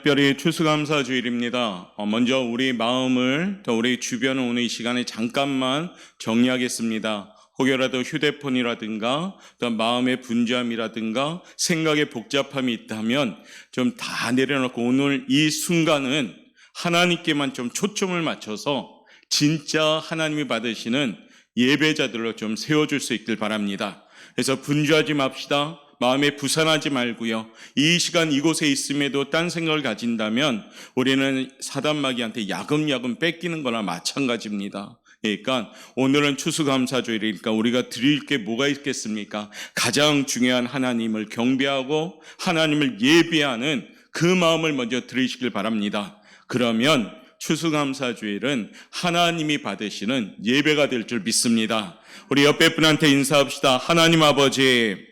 특별히 추수감사주일입니다. 먼저 우리 마음을 또 우리 주변을 오늘 이 시간에 잠깐만 정리하겠습니다. 혹여라도 휴대폰이라든가 또 마음의 분주함이라든가 생각의 복잡함이 있다면 좀 다 내려놓고 오늘 이 순간은 하나님께만 좀 초점을 맞춰서 진짜 하나님이 받으시는 예배자들로 좀 세워줄 수 있길 바랍니다. 그래서 분주하지 맙시다. 마음에 부산하지 말고요. 이 시간 이곳에 있음에도 딴 생각을 가진다면 우리는 사단마귀한테 야금야금 뺏기는 거나 마찬가지입니다. 그러니까 오늘은 추수감사주일이니까 우리가 드릴 게 뭐가 있겠습니까? 가장 중요한 하나님을 경배하고 하나님을 예배하는 그 마음을 먼저 드리시길 바랍니다. 그러면 추수감사주일은 하나님이 받으시는 예배가 될 줄 믿습니다. 우리 옆에 분한테 인사합시다. 하나님 아버지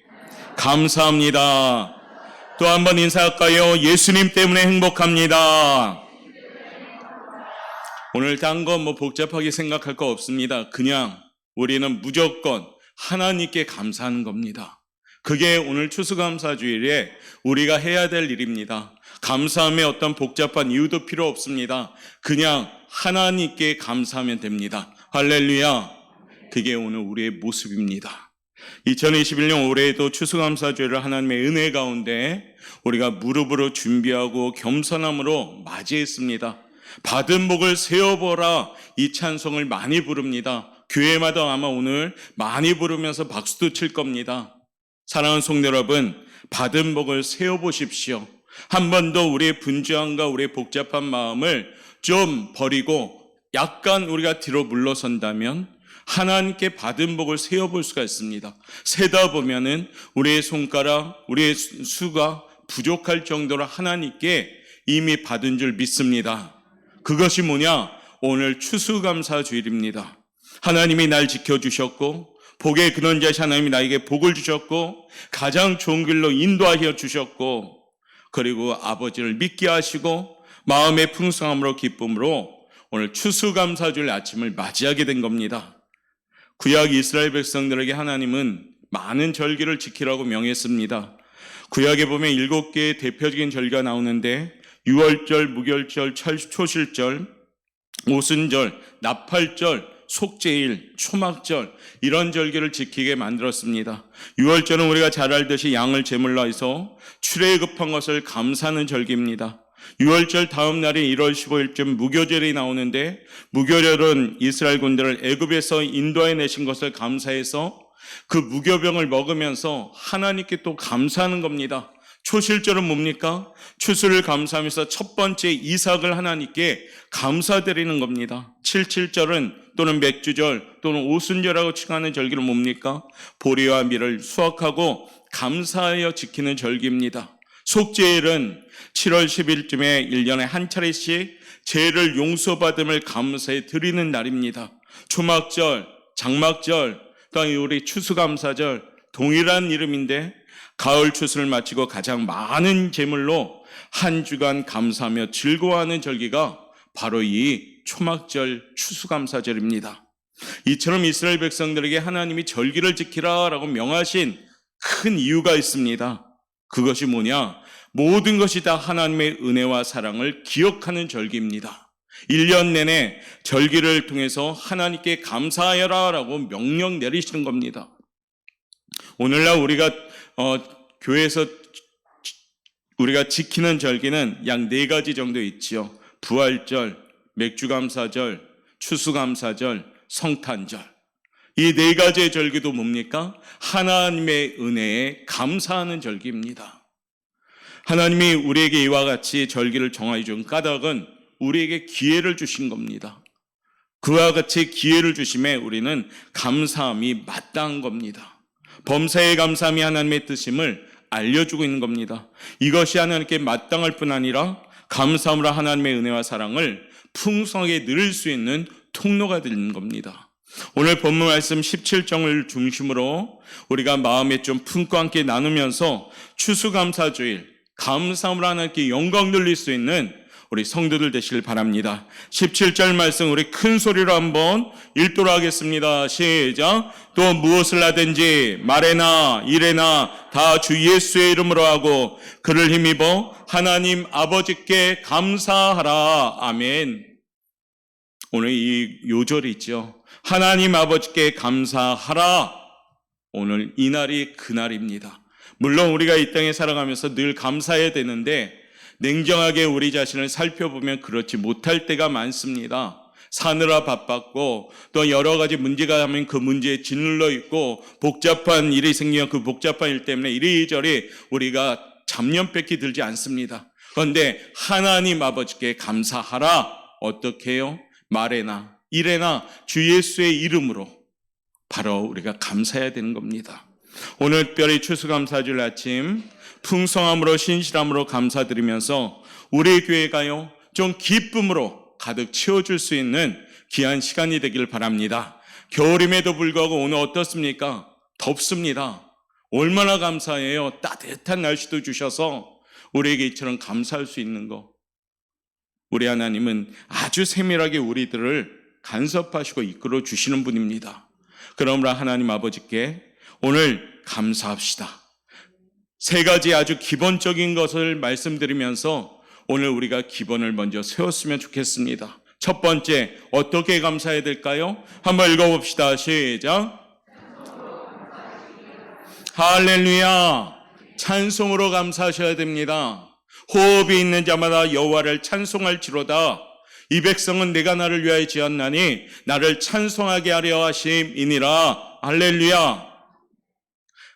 감사합니다. 또 한 번 인사할까요? 예수님 때문에 행복합니다. 오늘 딴 거 복잡하게 생각할 거 없습니다. 그냥 우리는 무조건 하나님께 감사하는 겁니다. 그게 오늘 추수감사주일에 우리가 해야 될 일입니다. 감사함에 어떤 복잡한 이유도 필요 없습니다. 그냥 하나님께 감사하면 됩니다. 할렐루야. 그게 오늘 우리의 모습입니다. 2021년 올해에도 추수감사주일을 하나님의 은혜 가운데 우리가 무릎으로 준비하고 겸손함으로 맞이했습니다. 받은 복을 세어보라, 이 찬송을 많이 부릅니다. 교회마다 아마 오늘 많이 부르면서 박수도 칠 겁니다. 사랑하는 성도 여러분, 받은 복을 세어보십시오. 한 번 더 우리의 분주함과 우리의 복잡한 마음을 좀 버리고 약간 우리가 뒤로 물러선다면 하나님께 받은 복을 세어볼 수가 있습니다. 세다 보면은 우리의 손가락, 우리의 수가 부족할 정도로 하나님께 이미 받은 줄 믿습니다. 그것이 뭐냐? 오늘 추수감사주일입니다. 하나님이 날 지켜주셨고 복의 근원자신 하나님이 나에게 복을 주셨고 가장 좋은 길로 인도하여 주셨고 그리고 아버지를 믿게 하시고 마음의 풍성함으로 기쁨으로 오늘 추수감사주일 아침을 맞이하게 된 겁니다. 구약 이스라엘 백성들에게 하나님은 많은 절기를 지키라고 명했습니다. 구약에 보면 7개의 대표적인 절기가 나오는데 유월절, 무결절, 초실절, 오순절, 나팔절, 속죄일, 초막절 이런 절기를 지키게 만들었습니다. 유월절은 우리가 잘 알듯이 양을 제물로 해서 출애굽한 것을 감사하는 절기입니다. 유월절 다음 날인 1월 15일쯤 무교절이 나오는데 무교절은 이스라엘 군대를 애굽에서 인도해내신 것을 감사해서 그 무교병을 먹으면서 하나님께 또 감사하는 겁니다. 초실절은 뭡니까? 추수를 감사하면서 첫 번째 이삭을 하나님께 감사드리는 겁니다. 77절은 또는 맥주절 또는 오순절하고 칭하는 절기는 뭡니까? 보리와 밀을 수확하고 감사하여 지키는 절기입니다. 속죄일은 7월 10일쯤에 1년에 한 차례씩 죄를 용서받음을 감사해 드리는 날입니다. 초막절, 장막절, 또한 우리 추수감사절 동일한 이름인데 가을 추수를 마치고 가장 많은 제물로 한 주간 감사하며 즐거워하는 절기가 바로 이 초막절 추수감사절입니다. 이처럼 이스라엘 백성들에게 하나님이 절기를 지키라라고 명하신 큰 이유가 있습니다. 그것이 뭐냐? 모든 것이 다 하나님의 은혜와 사랑을 기억하는 절기입니다. 1년 내내 절기를 통해서 하나님께 감사하여라라고 명령 내리시는 겁니다. 오늘날 우리가 교회에서 우리가 지키는 절기는 약 4가지 정도 있지요. 부활절, 맥주감사절, 추수감사절, 성탄절. 이 4가지의 절기도 뭡니까? 하나님의 은혜에 감사하는 절기입니다. 하나님이 우리에게 이와 같이 절기를 정하여 준 까닭은 우리에게 기회를 주신 겁니다. 그와 같이 기회를 주심에 우리는 감사함이 마땅한 겁니다. 범사에 감사함이 하나님의 뜻임을 알려주고 있는 겁니다. 이것이 하나님께 마땅할 뿐 아니라 감사함으로 하나님의 은혜와 사랑을 풍성하게 누릴 수 있는 통로가 되는 겁니다. 오늘 본문 말씀 17장을 중심으로 우리가 마음에 좀 품고 함께 나누면서 추수감사주일, 감사함으로 하나님께 영광 돌릴 수 있는 우리 성도들 되시길 바랍니다. 17절 말씀 우리 큰 소리로 한번 읽도록 하겠습니다. 시작. 또 무엇을 하든지 말에나 일에나 다 주 예수의 이름으로 하고 그를 힘입어 하나님 아버지께 감사하라. 아멘. 오늘 이 요절이 있죠. 하나님 아버지께 감사하라. 오늘 이 날이 그날입니다. 물론 우리가 이 땅에 살아가면서 늘 감사해야 되는데 냉정하게 우리 자신을 살펴보면 그렇지 못할 때가 많습니다. 사느라 바빴고 또 여러 가지 문제가 하면 그 문제에 짓눌러 있고 복잡한 일이 생기면 그 복잡한 일 때문에 이리저리 우리가 잡념밖에 들지 않습니다. 그런데 하나님 아버지께 감사하라. 어떻게 해요? 말에나 일에나 주 예수의 이름으로 바로 우리가 감사해야 되는 겁니다. 오늘 특별히 추수감사주일 아침 풍성함으로 신실함으로 감사드리면서 우리 교회가요 좀 기쁨으로 가득 채워줄 수 있는 귀한 시간이 되길 바랍니다. 겨울임에도 불구하고 오늘 어떻습니까? 덥습니다. 얼마나 감사해요. 따뜻한 날씨도 주셔서 우리에게 이처럼 감사할 수 있는 거. 우리 하나님은 아주 세밀하게 우리들을 간섭하시고 이끌어 주시는 분입니다. 그러므로 하나님 아버지께 오늘 감사합시다. 세 가지 아주 기본적인 것을 말씀드리면서 오늘 우리가 기본을 먼저 세웠으면 좋겠습니다. 첫 번째, 어떻게 감사해야 될까요? 한번 읽어봅시다. 시작. 할렐루야. 찬송으로 감사하셔야 됩니다. 호흡이 있는 자마다 여호와를 찬송할지로다. 이 백성은 내가 나를 위하여 지었나니 나를 찬송하게 하려 하심이니라. 할렐루야.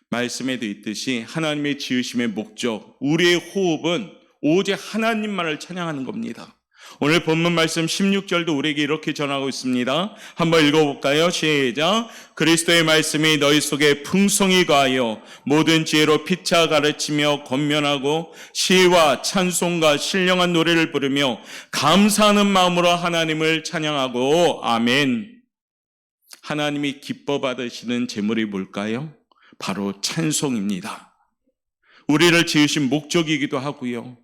말씀에도 있듯이 하나님의 지으심의 목적, 우리의 호흡은 오직 하나님만을 찬양하는 겁니다. 오늘 본문 말씀 16절도 우리에게 이렇게 전하고 있습니다. 한번 읽어볼까요? 시작. 그리스도의 말씀이 너희 속에 풍성히 거하여 모든 지혜로 피차 가르치며 권면하고 시와 찬송과 신령한 노래를 부르며 감사하는 마음으로 하나님을 찬양하고. 아멘. 하나님이 기뻐 받으시는 제물이 뭘까요? 바로 찬송입니다. 우리를 지으신 목적이기도 하고요.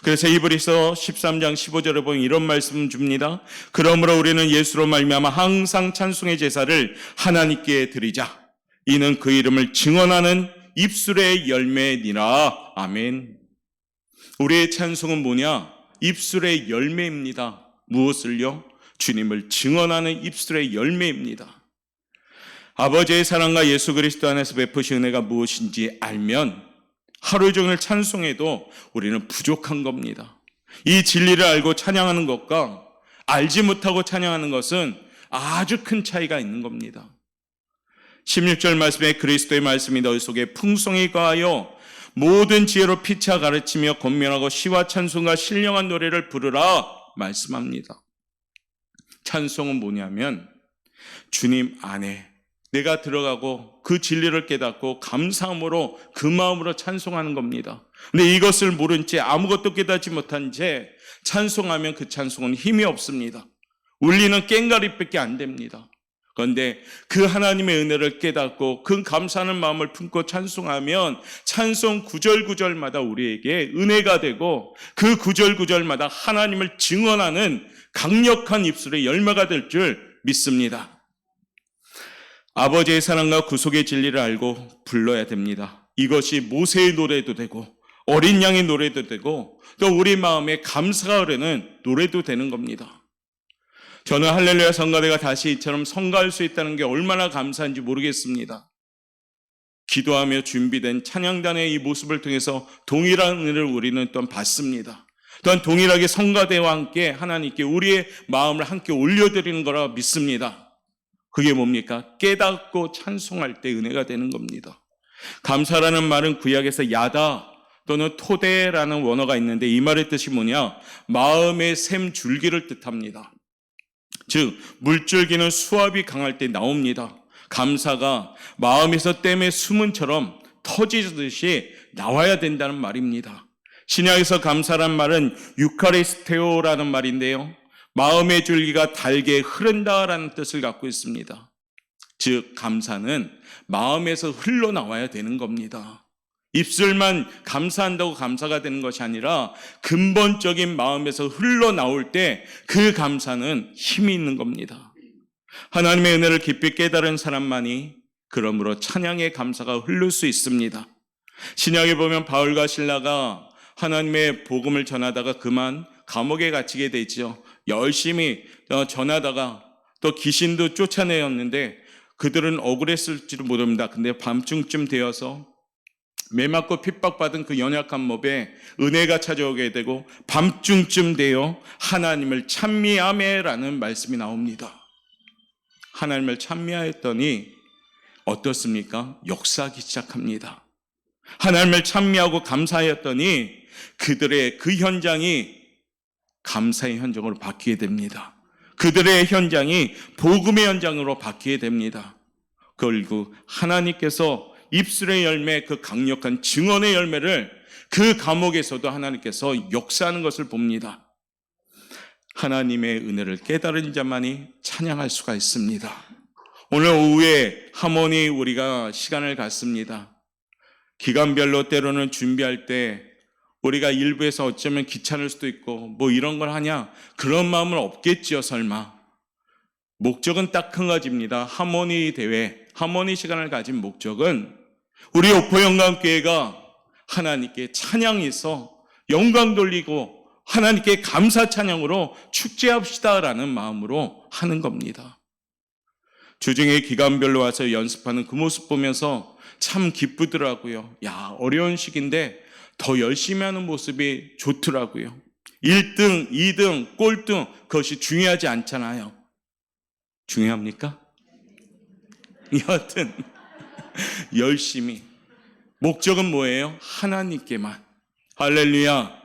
그래서 히브리서 13장 15절에 보면 이런 말씀 줍니다. 그러므로 우리는 예수로 말미암아 항상 찬송의 제사를 하나님께 드리자. 이는 그 이름을 증언하는 입술의 열매니라. 아멘. 우리의 찬송은 뭐냐? 입술의 열매입니다. 무엇을요? 주님을 증언하는 입술의 열매입니다. 아버지의 사랑과 예수 그리스도 안에서 베푸신 은혜가 무엇인지 알면 하루 종일 찬송해도 우리는 부족한 겁니다. 이 진리를 알고 찬양하는 것과 알지 못하고 찬양하는 것은 아주 큰 차이가 있는 겁니다. 16절 말씀에 그리스도의 말씀이 너희 속에 풍성히 거하여 모든 지혜로 피차 가르치며 권면하고 시와 찬송과 신령한 노래를 부르라 말씀합니다. 찬송은 뭐냐면 주님 안에 내가 들어가고 그 진리를 깨닫고 감사함으로 그 마음으로 찬송하는 겁니다. 근데 이것을 모른 채 아무것도 깨닫지 못한 채 찬송하면 그 찬송은 힘이 없습니다. 울리는 꽹과리밖에 안 됩니다. 그런데 그 하나님의 은혜를 깨닫고 그 감사하는 마음을 품고 찬송하면 찬송 구절구절마다 우리에게 은혜가 되고 그 구절구절마다 하나님을 증언하는 강력한 입술의 열매가 될 줄 믿습니다. 아버지의 사랑과 구속의 진리를 알고 불러야 됩니다. 이것이 모세의 노래도 되고 어린 양의 노래도 되고 또 우리 마음에 감사가 흐르는 노래도 되는 겁니다. 저는 할렐루야 성가대가 다시 이처럼 성가할 수 있다는 게 얼마나 감사한지 모르겠습니다. 기도하며 준비된 찬양단의 이 모습을 통해서 동일한 은혜를 우리는 또한 받습니다. 또한 동일하게 성가대와 함께 하나님께 우리의 마음을 함께 올려드리는 거라 믿습니다. 그게 뭡니까? 깨닫고 찬송할 때 은혜가 되는 겁니다. 감사라는 말은 구약에서 야다 또는 토대라는 원어가 있는데 이 말의 뜻이 뭐냐? 마음의 샘 줄기를 뜻합니다. 즉 물줄기는 수압이 강할 때 나옵니다. 감사가 마음에서 댐의 수문처럼 터지듯이 나와야 된다는 말입니다. 신약에서 감사란 말은 유카리스테오라는 말인데요. 마음의 줄기가 달게 흐른다라는 뜻을 갖고 있습니다. 즉 감사는 마음에서 흘러나와야 되는 겁니다. 입술만 감사한다고 감사가 되는 것이 아니라 근본적인 마음에서 흘러나올 때 그 감사는 힘이 있는 겁니다. 하나님의 은혜를 깊이 깨달은 사람만이 그러므로 찬양의 감사가 흐를 수 있습니다. 신약에 보면 바울과 실라가 하나님의 복음을 전하다가 그만 감옥에 갇히게 되죠. 열심히 전하다가 또 귀신도 쫓아내었는데 그들은 억울했을지도 모릅니다. 근데 밤중쯤 되어서 매 맞고 핍박받은 그 연약한 몸에 은혜가 찾아오게 되고 밤중쯤 되어 하나님을 찬미하매라는 말씀이 나옵니다. 하나님을 찬미하였더니 어떻습니까? 역사하기 시작합니다. 하나님을 찬미하고 감사하였더니 그들의 그 현장이 감사의 현장으로 바뀌게 됩니다. 그들의 현장이 복음의 현장으로 바뀌게 됩니다. 그리고 하나님께서 입술의 열매, 그 강력한 증언의 열매를 그 감옥에서도 하나님께서 역사하는 것을 봅니다. 하나님의 은혜를 깨달은 자만이 찬양할 수가 있습니다. 오늘 오후에 하모니 우리가 시간을 갖습니다. 기간별로 때로는 준비할 때 우리가 일부에서 어쩌면 귀찮을 수도 있고 뭐 이런 걸 하냐 그런 마음은 없겠지요 설마. 목적은 딱 한 가지입니다. 하모니 대회, 하모니 시간을 가진 목적은 우리 오포영광교회가 하나님께 찬양해서 영광 돌리고 하나님께 감사 찬양으로 축제합시다라는 마음으로 하는 겁니다. 주중에 기간별로 와서 연습하는 그 모습 보면서 참 기쁘더라고요. 야, 어려운 시기인데 더 열심히 하는 모습이 좋더라고요. 1등, 2등, 꼴등 그것이 중요하지 않잖아요. 중요합니까? 여하튼 열심히. 목적은 뭐예요? 하나님께만. 할렐루야.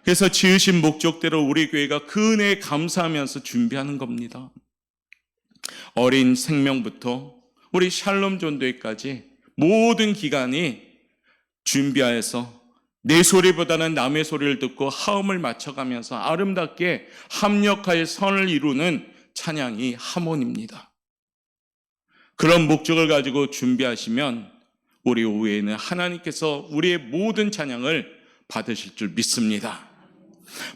그래서 지으신 목적대로 우리 교회가 그 은혜에 감사하면서 준비하는 겁니다. 어린 생명부터 우리 샬롬 전도회까지 모든 기간이 준비하여서 내 소리보다는 남의 소리를 듣고 화음을 맞춰가면서 아름답게 합력하여 선을 이루는 찬양이 하모니입니다. 그런 목적을 가지고 준비하시면 우리 오후에는 하나님께서 우리의 모든 찬양을 받으실 줄 믿습니다.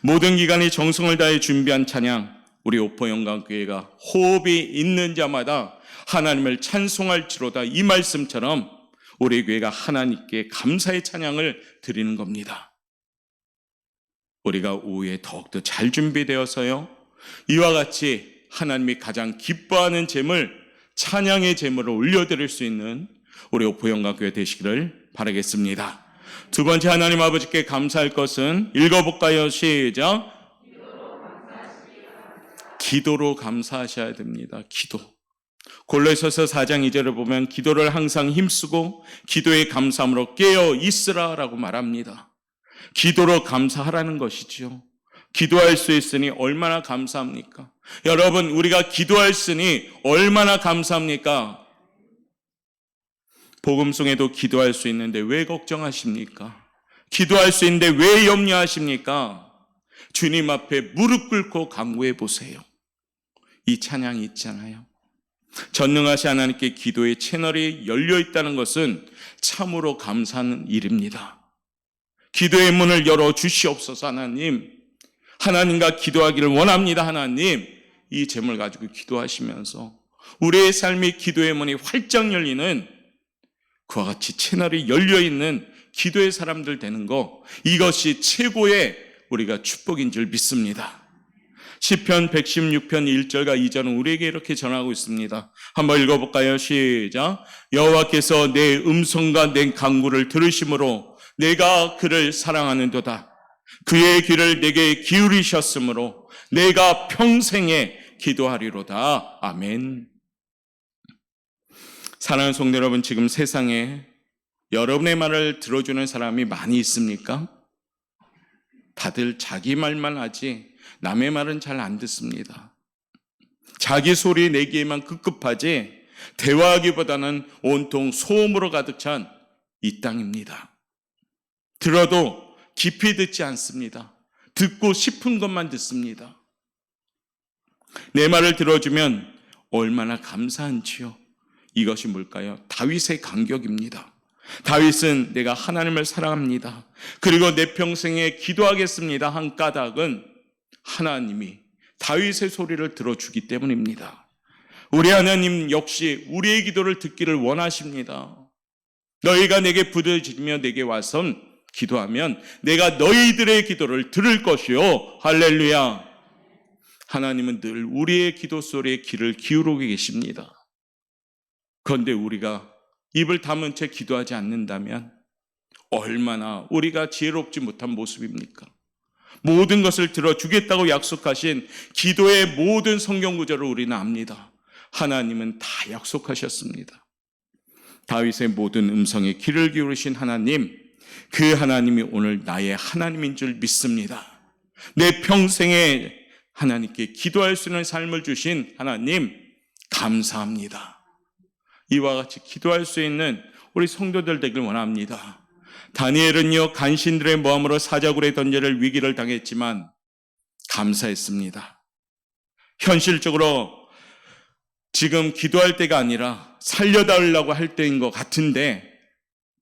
모든 기간이 정성을 다해 준비한 찬양, 우리 오포영광교회가 호흡이 있는 자마다 하나님을 찬송할지로다 이 말씀처럼 우리 교회가 하나님께 감사의 찬양을 드리는 겁니다. 우리가 오후에 더욱더 잘 준비되어서요, 이와 같이 하나님이 가장 기뻐하는 제물, 찬양의 제물을 올려드릴 수 있는 우리 오포영광교회 되시기를 바라겠습니다. 두 번째, 하나님 아버지께 감사할 것은 읽어볼까요? 시작. 기도로 감사하셔야 됩니다. 기도. 골로새서 4장 2절을 보면 기도를 항상 힘쓰고 기도의 감사함으로 깨어 있으라라고 말합니다. 기도로 감사하라는 것이지요. 기도할 수 있으니 얼마나 감사합니까? 여러분, 우리가 기도할 수 있으니 얼마나 감사합니까? 복음송에도 기도할 수 있는데 왜 걱정하십니까? 기도할 수 있는데 왜 염려하십니까? 주님 앞에 무릎 꿇고 간구해 보세요. 이 찬양이 있잖아요. 전능하신 하나님께 기도의 채널이 열려 있다는 것은 참으로 감사한 일입니다. 기도의 문을 열어 주시옵소서. 하나님, 하나님과 기도하기를 원합니다. 하나님, 이 제목을 가지고 기도하시면서 우리의 삶이 기도의 문이 활짝 열리는 그와 같이 채널이 열려있는 기도의 사람들 되는 거, 이것이 최고의 우리가 축복인 줄 믿습니다. 시편 116편 1절과 2절은 우리에게 이렇게 전하고 있습니다. 한번 읽어볼까요? 시작. 여호와께서 내 음성과 내 간구를 들으심으로 내가 그를 사랑하는도다. 그의 귀를 내게 기울이셨으므로 내가 평생에 기도하리로다. 아멘. 사랑하는 성도 여러분, 지금 세상에 여러분의 말을 들어주는 사람이 많이 있습니까? 다들 자기 말만 하지 남의 말은 잘 안 듣습니다. 자기 소리 내기에만 급급하지 대화하기보다는 온통 소음으로 가득 찬 이 땅입니다. 들어도 깊이 듣지 않습니다. 듣고 싶은 것만 듣습니다. 내 말을 들어주면 얼마나 감사한지요. 이것이 뭘까요? 다윗의 간격입니다. 다윗은 내가 하나님을 사랑합니다. 그리고 내 평생에 기도하겠습니다 한 까닭은 하나님이 다윗의 소리를 들어주기 때문입니다. 우리 하나님 역시 우리의 기도를 듣기를 원하십니다. 너희가 내게 부르짖으며 내게 와서 기도하면 내가 너희들의 기도를 들을 것이요. 할렐루야. 하나님은 늘 우리의 기도 소리에 귀를 기울이고 계십니다. 그런데 우리가 입을 다문 채 기도하지 않는다면 얼마나 우리가 지혜롭지 못한 모습입니까? 모든 것을 들어주겠다고 약속하신 기도의 모든 성경 구절을 우리는 압니다. 하나님은 다 약속하셨습니다. 다윗의 모든 음성에 귀를 기울이신 하나님, 그 하나님이 오늘 나의 하나님인 줄 믿습니다. 내 평생에 하나님께 기도할 수 있는 삶을 주신 하나님 감사합니다. 이와 같이 기도할 수 있는 우리 성도들 되길 원합니다. 다니엘은요, 간신들의 모함으로 사자굴에 던져질 위기를 당했지만 감사했습니다. 현실적으로 지금 기도할 때가 아니라 살려달라고 할 때인 것 같은데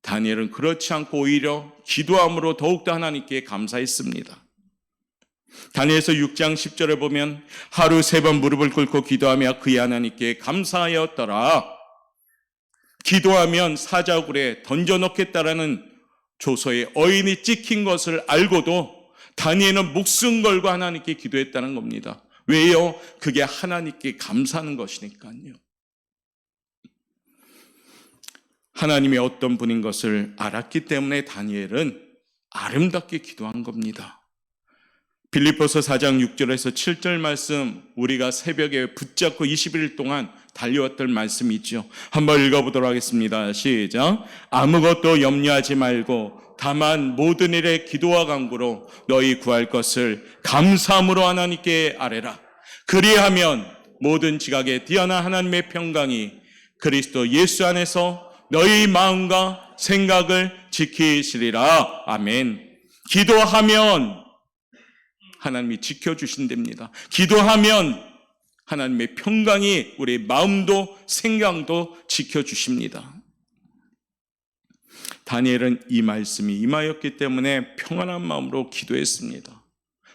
다니엘은 그렇지 않고 오히려 기도함으로 더욱더 하나님께 감사했습니다. 다니엘서 6장 10절에 보면 하루 3번 무릎을 꿇고 기도하며 그의 하나님께 감사하였더라. 기도하면 사자굴에 던져넣겠다라는 조서에 어인이 찍힌 것을 알고도 다니엘은 목숨 걸고 하나님께 기도했다는 겁니다. 왜요? 그게 하나님께 감사하는 것이니까요. 하나님이 어떤 분인 것을 알았기 때문에 다니엘은 아름답게 기도한 겁니다. 빌립보서 4장 6절에서 7절 말씀, 우리가 새벽에 붙잡고 21일 동안 달려왔던 말씀이 있죠. 한번 읽어보도록 하겠습니다. 시작. 아무것도 염려하지 말고 다만 모든 일에 기도와 간구로 너희 구할 것을 감사함으로 하나님께 아뢰라. 그리하면 모든 지각에 뛰어난 하나님의 평강이 그리스도 예수 안에서 너희 마음과 생각을 지키시리라. 아멘. 기도하면 하나님이 지켜주신답니다. 기도하면 하나님의 평강이 우리 마음도 생각도 지켜주십니다. 다니엘은 이 말씀이 임하였기 때문에 평안한 마음으로 기도했습니다.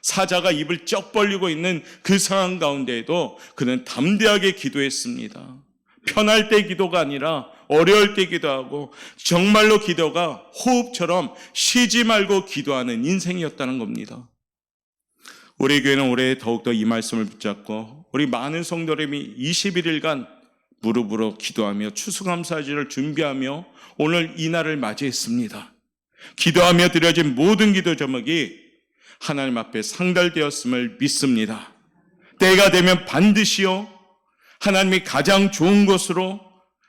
사자가 입을 쩍 벌리고 있는 그 상황 가운데에도 그는 담대하게 기도했습니다. 편할 때 기도가 아니라 어려울 때 기도하고 정말로 기도가 호흡처럼 쉬지 말고 기도하는 인생이었다는 겁니다. 우리 교회는 올해 더욱더 이 말씀을 붙잡고 우리 많은 성도님이 21일간 무릎으로 기도하며 추수감사주를 준비하며 오늘 이 날을 맞이했습니다. 기도하며 드려진 모든 기도 제목이 하나님 앞에 상달되었음을 믿습니다. 때가 되면 반드시요 하나님이 가장 좋은 것으로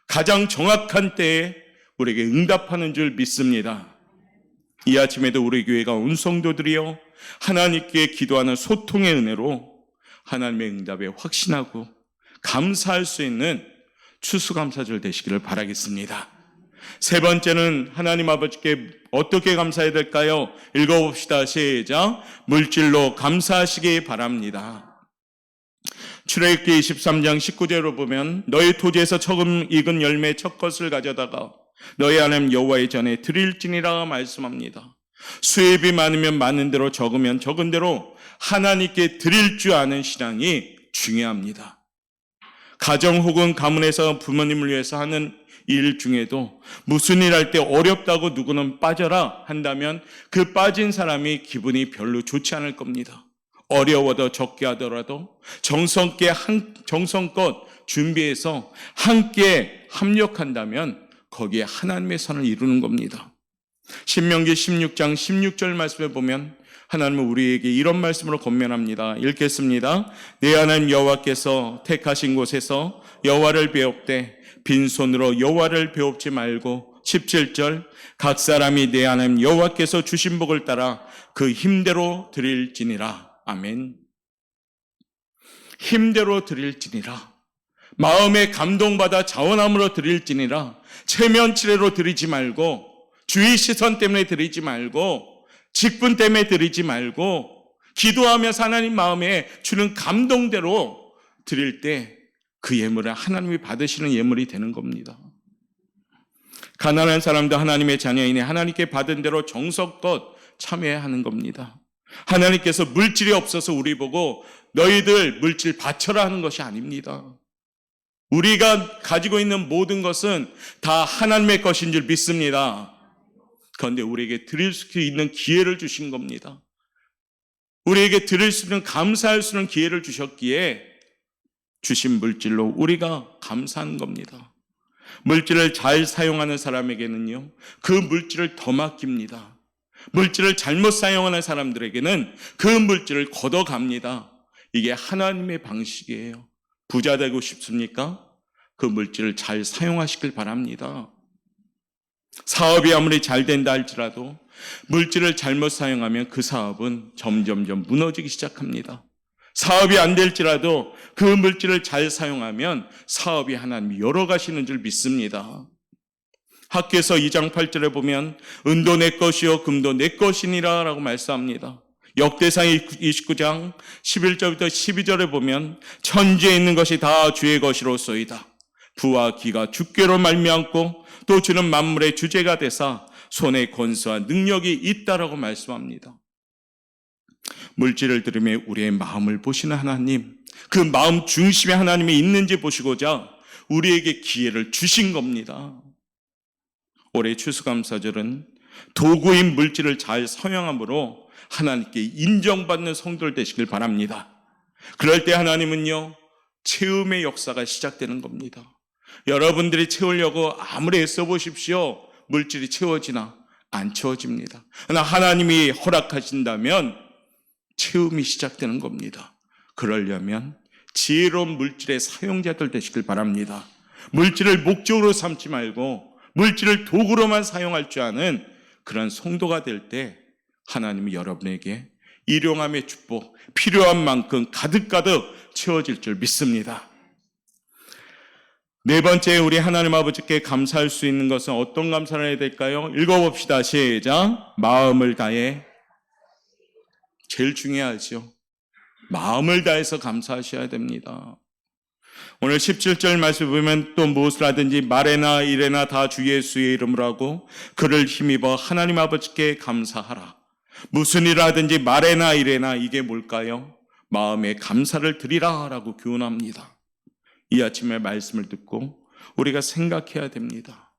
가장 정확한 때에 우리에게 응답하는 줄 믿습니다. 이 아침에도 우리 교회가 온 성도들이요 하나님께 기도하는 소통의 은혜로 하나님의 응답에 확신하고 감사할 수 있는 추수감사절 되시기를 바라겠습니다. 세 번째는 하나님 아버지께 어떻게 감사해야 될까요? 읽어봅시다. 시작. 물질로 감사하시기 바랍니다. 출애굽기 23장 19절로 보면 너희 토지에서 처음 익은 열매 첫 것을 가져다가 너희 하나님 여호와의 전에 드릴지니라 말씀합니다. 수입이 많으면 많은 대로 적으면 적은 대로 하나님께 드릴 줄 아는 신앙이 중요합니다. 가정 혹은 가문에서 부모님을 위해서 하는 일 중에도 무슨 일 할 때 어렵다고 누구는 빠져라 한다면 그 빠진 사람이 기분이 별로 좋지 않을 겁니다. 어려워도 적게 하더라도 정성껏 준비해서 함께 합력한다면 거기에 하나님의 선을 이루는 겁니다. 신명기 16장 16절 말씀에 보면 하나님은 우리에게 이런 말씀으로 권면합니다. 읽겠습니다. 내 하나님 여호와께서 택하신 곳에서 여호와를 배웁되 빈손으로 여호와를 배웁지 말고 17절 각 사람이 내 하나님 여호와께서 주신 복을 따라 그 힘대로 드릴지니라. 아멘. 힘대로 드릴지니라. 마음에 감동받아 자원함으로 드릴지니라. 체면치레로 드리지 말고 주의 시선 때문에 드리지 말고 직분 때문에 드리지 말고 기도하면서 하나님 마음에 주는 감동대로 드릴 때 그 예물은 하나님이 받으시는 예물이 되는 겁니다. 가난한 사람도 하나님의 자녀이니 하나님께 받은 대로 정성껏 참여해야 하는 겁니다. 하나님께서 물질이 없어서 우리 보고 너희들 물질 바쳐라 하는 것이 아닙니다. 우리가 가지고 있는 모든 것은 다 하나님의 것인 줄 믿습니다. 그런데 우리에게 드릴 수 있는 기회를 주신 겁니다. 우리에게 드릴 수 있는, 감사할 수 있는 기회를 주셨기에 주신 물질로 우리가 감사하는 겁니다. 물질을 잘 사용하는 사람에게는요, 그 물질을 더 맡깁니다. 물질을 잘못 사용하는 사람들에게는 그 물질을 걷어갑니다. 이게 하나님의 방식이에요. 부자 되고 싶습니까? 그 물질을 잘 사용하시길 바랍니다. 사업이 아무리 잘 된다 할지라도 물질을 잘못 사용하면 그 사업은 점점점 무너지기 시작합니다. 사업이 안 될지라도 그 물질을 잘 사용하면 사업이 하나님이 열어가시는 줄 믿습니다. 학개서 2장 8절에 보면 은도 내 것이요 금도 내 것이니라 라고 말씀합니다. 역대상 29장 11절부터 12절에 보면 천지에 있는 것이 다 주의 것이로소이다. 부와 기가 주께로 말미암고 또 주는 만물의 주제가 되사 손에 권세와 능력이 있다라고 말씀합니다. 물질을 들으며 우리의 마음을 보시는 하나님, 그 마음 중심에 하나님이 있는지 보시고자 우리에게 기회를 주신 겁니다. 올해 추수감사절은 도구인 물질을 잘 사용함으로 하나님께 인정받는 성도들 되시길 바랍니다. 그럴 때 하나님은요, 채움의 역사가 시작되는 겁니다. 여러분들이 채우려고 아무리 애써 보십시오. 물질이 채워지나? 안 채워집니다. 그러나 하나님이 허락하신다면 채움이 시작되는 겁니다. 그러려면 지혜로운 물질의 사용자들 되시길 바랍니다. 물질을 목적으로 삼지 말고 물질을 도구로만 사용할 줄 아는 그런 성도가 될 때 하나님이 여러분에게 일용함의 축복, 필요한 만큼 가득가득 채워질 줄 믿습니다. 네 번째, 우리 하나님 아버지께 감사할 수 있는 것은 어떤 감사를 해야 될까요? 읽어봅시다. 시작. 마음을 다해. 제일 중요하죠. 마음을 다해서 감사하셔야 됩니다. 오늘 17절 말씀 보면 또 무엇을 하든지 말에나 일에나 다 주 예수의 이름으로 하고 그를 힘입어 하나님 아버지께 감사하라. 무슨 일을 하든지 말에나 일에나, 이게 뭘까요? 마음에 감사를 드리라 라고 교훈합니다. 이 아침에 말씀을 듣고 우리가 생각해야 됩니다.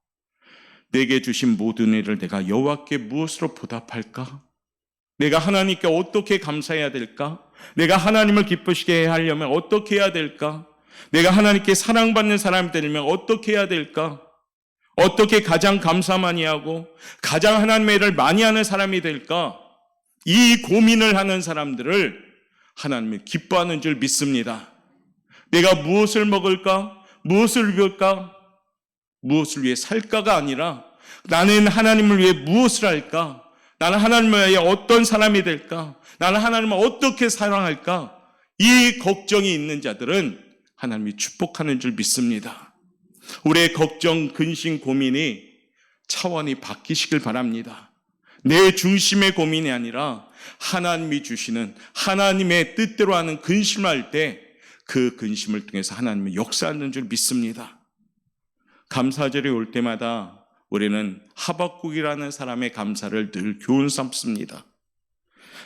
내게 주신 모든 일을 내가 여호와께 무엇으로 보답할까? 내가 하나님께 어떻게 감사해야 될까? 내가 하나님을 기쁘시게 하려면 어떻게 해야 될까? 내가 하나님께 사랑받는 사람이 되려면 어떻게 해야 될까? 어떻게 가장 감사 많이 하고 가장 하나님의 일을 많이 하는 사람이 될까? 이 고민을 하는 사람들을 하나님이 기뻐하는 줄 믿습니다. 내가 무엇을 먹을까? 무엇을 입을까? 무엇을 위해 살까가 아니라 나는 하나님을 위해 무엇을 할까? 나는 하나님을 위해 어떤 사람이 될까? 나는 하나님을 어떻게 사랑할까? 이 걱정이 있는 자들은 하나님이 축복하는 줄 믿습니다. 우리의 걱정, 근심, 고민이 차원이 바뀌시길 바랍니다. 내 중심의 고민이 아니라 하나님이 주시는 하나님의 뜻대로 하는 근심할 때 그 근심을 통해서 하나님이 역사하는 줄 믿습니다. 감사절이 올 때마다 우리는 하박국이라는 사람의 감사를 늘 교훈 삼습니다.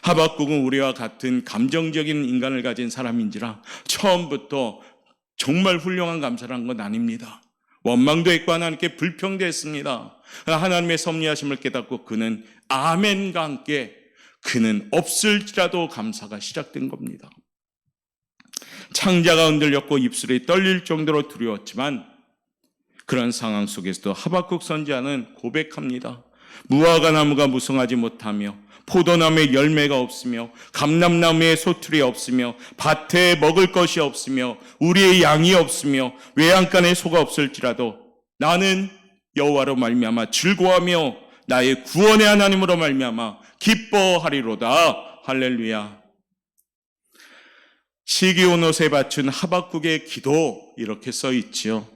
하박국은 우리와 같은 감정적인 인간을 가진 사람인지라 처음부터 정말 훌륭한 감사를 한 건 아닙니다. 원망도 했고 하나님께 불평대했습니다. 하나님의 섭리하심을 깨닫고 그는 아멘과 함께 그는 없을지라도 감사가 시작된 겁니다. 창자가 흔들렸고 입술이 떨릴 정도로 두려웠지만 그런 상황 속에서도 하박국 선지자는 고백합니다. 무화과 나무가 무성하지 못하며 포도나무에 열매가 없으며 감람나무에 소출이 없으며 밭에 먹을 것이 없으며 우리의 양이 없으며 외양간에 소가 없을지라도 나는 여호와로 말미암아 즐거워하며 나의 구원의 하나님으로 말미암아 기뻐하리로다. 할렐루야. 시기온옷에 받춘 하박국의 기도, 이렇게 써 있지요.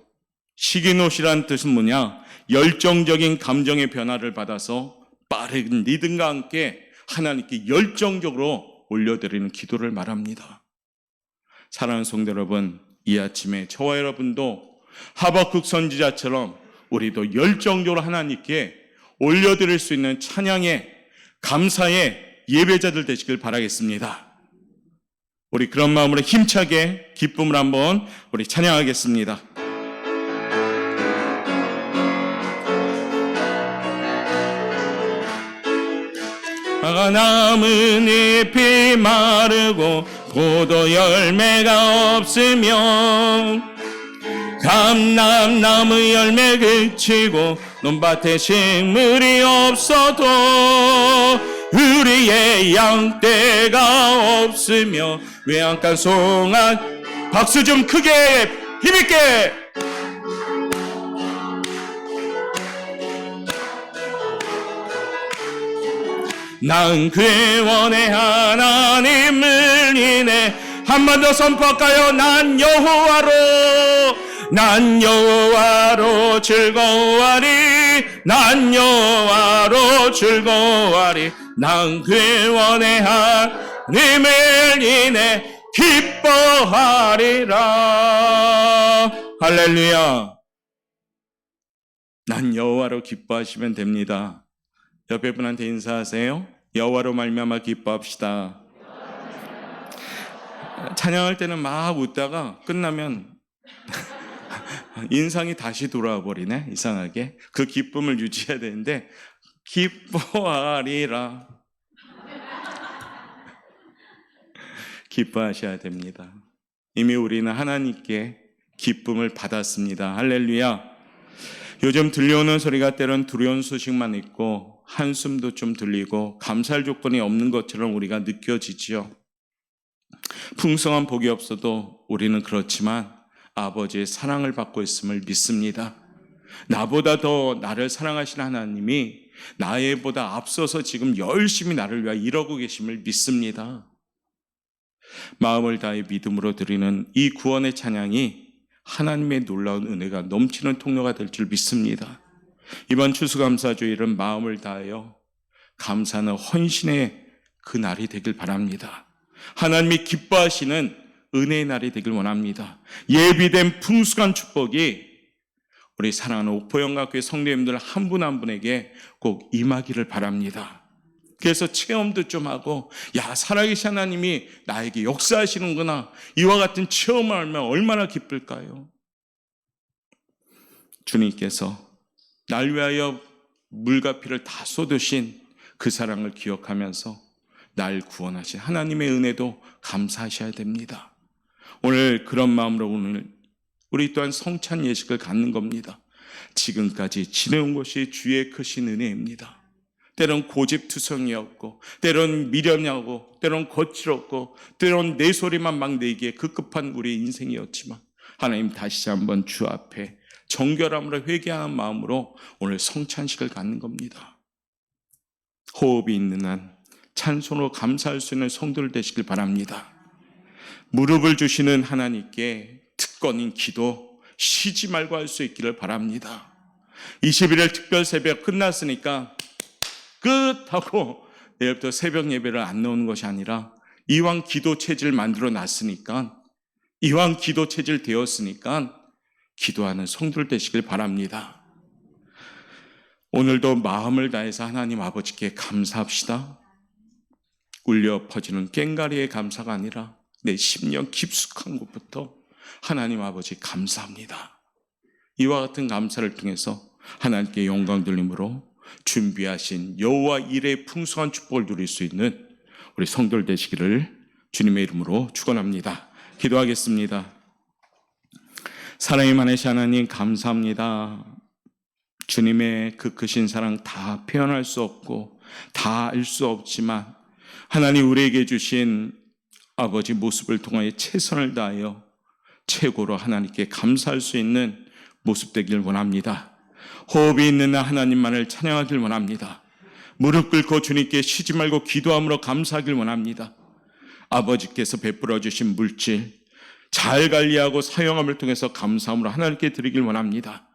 시기노시란 뜻은 뭐냐? 열정적인 감정의 변화를 받아서 빠른 리듬과 함께 하나님께 열정적으로 올려드리는 기도를 말합니다. 사랑하는 성도 여러분, 이 아침에 저와 여러분도 하박국 선지자처럼 우리도 열정적으로 하나님께 올려드릴 수 있는 찬양의 감사의 예배자들 되시길 바라겠습니다. 우리 그런 마음으로 힘차게 기쁨을 한번 우리 찬양하겠습니다. 화가 남은 잎이 마르고 포도 열매가 없으면 감람나무 열매 그치고 논밭에 식물이 없어도 우리의 양떼가 없으며 외양간 송아 박수 좀 크게 힘있게 난 그의 원의 하나님을 인해 한 번 더 선포할까요? 난 여호와로 즐거워하리 난 여호와로 즐거워하리 난 그의 원의 하나님을 인해 기뻐하리라. 할렐루야. 난 여호와로 기뻐하시면 됩니다. 옆에 분한테 인사하세요. 여호와로 말미암아 기뻐합시다. 찬양할 때는 막 웃다가 끝나면 인상이 다시 돌아와 버리네. 이상하게. 그 기쁨을 유지해야 되는데 기뻐하리라. 기뻐하셔야 됩니다. 이미 우리는 하나님께 기쁨을 받았습니다. 할렐루야. 요즘 들려오는 소리가 때론 두려운 소식만 있고 한숨도 좀 들리고 감사할 조건이 없는 것처럼 우리가 느껴지지요. 풍성한 복이 없어도 우리는 그렇지만 아버지의 사랑을 받고 있음을 믿습니다. 나보다 더 나를 사랑하시는 하나님이 나보다 앞서서 지금 열심히 나를 위하여 일하고 계심을 믿습니다. 마음을 다해 믿음으로 드리는 이 구원의 찬양이 하나님의 놀라운 은혜가 넘치는 통로가 될 줄 믿습니다. 이번 추수감사주일은 마음을 다하여 감사하는 헌신의 그 날이 되길 바랍니다. 하나님이 기뻐하시는 은혜의 날이 되길 원합니다. 예비된 풍성한 축복이 우리 사랑하는 옥포영각교회 성도님들 한 분 한 분에게 꼭 임하기를 바랍니다. 그래서 체험도 좀 하고 살아계신 하나님이 나에게 역사하시는구나, 이와 같은 체험을 하면 얼마나 기쁠까요? 주님께서 날 위하여 물과 피를 다 쏟으신 그 사랑을 기억하면서 날 구원하신 하나님의 은혜도 감사하셔야 됩니다. 오늘 그런 마음으로 오늘 우리 또한 성찬 예식을 갖는 겁니다. 지금까지 지내온 것이 주의 크신 은혜입니다. 때론 고집투성이었고, 때론 미련하고, 때론 거칠었고, 때론 내 소리만 막 내기에 급급한 우리의 인생이었지만 하나님 다시 한번 주 앞에 정결함으로 회개하는 마음으로 오늘 성찬식을 갖는 겁니다. 호흡이 있는 한 찬송으로 감사할 수 있는 성도들 되시길 바랍니다. 무릎을 주시는 하나님께 특권인 기도 쉬지 말고 할 수 있기를 바랍니다. 21일 특별 새벽 끝났으니까 끝하고 내일부터 새벽 예배를 안 나오는 것이 아니라 이왕 기도 체질 만들어 놨으니까, 이왕 기도 체질 되었으니까 기도하는 성도들 되시길 바랍니다. 오늘도 마음을 다해서 하나님 아버지께 감사합시다. 울려 퍼지는 꽹가리의 감사가 아니라 내 심령 깊숙한 곳부터 하나님 아버지 감사합니다. 이와 같은 감사를 통해서 하나님께 영광 돌림으로 준비하신 여호와 일의 풍성한 축복을 누릴 수 있는 우리 성도들 되시기를 주님의 이름으로 축원합니다. 기도하겠습니다. 사랑이 많으신 하나님 감사합니다. 주님의 그 크신 사랑 다 표현할 수 없고 다 알 수 없지만 하나님 우리에게 주신 아버지 모습을 통하여 최선을 다하여 최고로 하나님께 감사할 수 있는 모습 되길 원합니다. 호흡이 있는 날 하나님만을 찬양하길 원합니다. 무릎 꿇고 주님께 쉬지 말고 기도함으로 감사하길 원합니다. 아버지께서 베풀어 주신 물질 잘 관리하고 사용함을 통해서 감사함으로 하나님께 드리길 원합니다.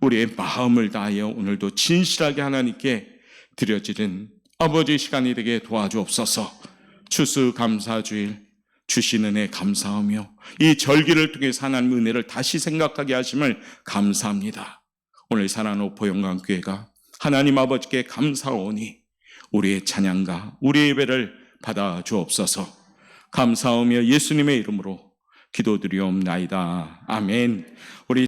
우리의 마음을 다하여 오늘도 진실하게 하나님께 드려지는 아버지의 시간이 되게 도와주옵소서. 추수감사주일 주신 은혜 감사하며 이 절기를 통해서 하나님의 은혜를 다시 생각하게 하심을 감사합니다. 오늘 사랑하는 오포영광교회가 하나님 아버지께 감사오니 우리의 찬양과 우리의 예배를 받아 주옵소서. 감사하며 예수님의 이름으로 기도드리옵나이다. 아멘. 우리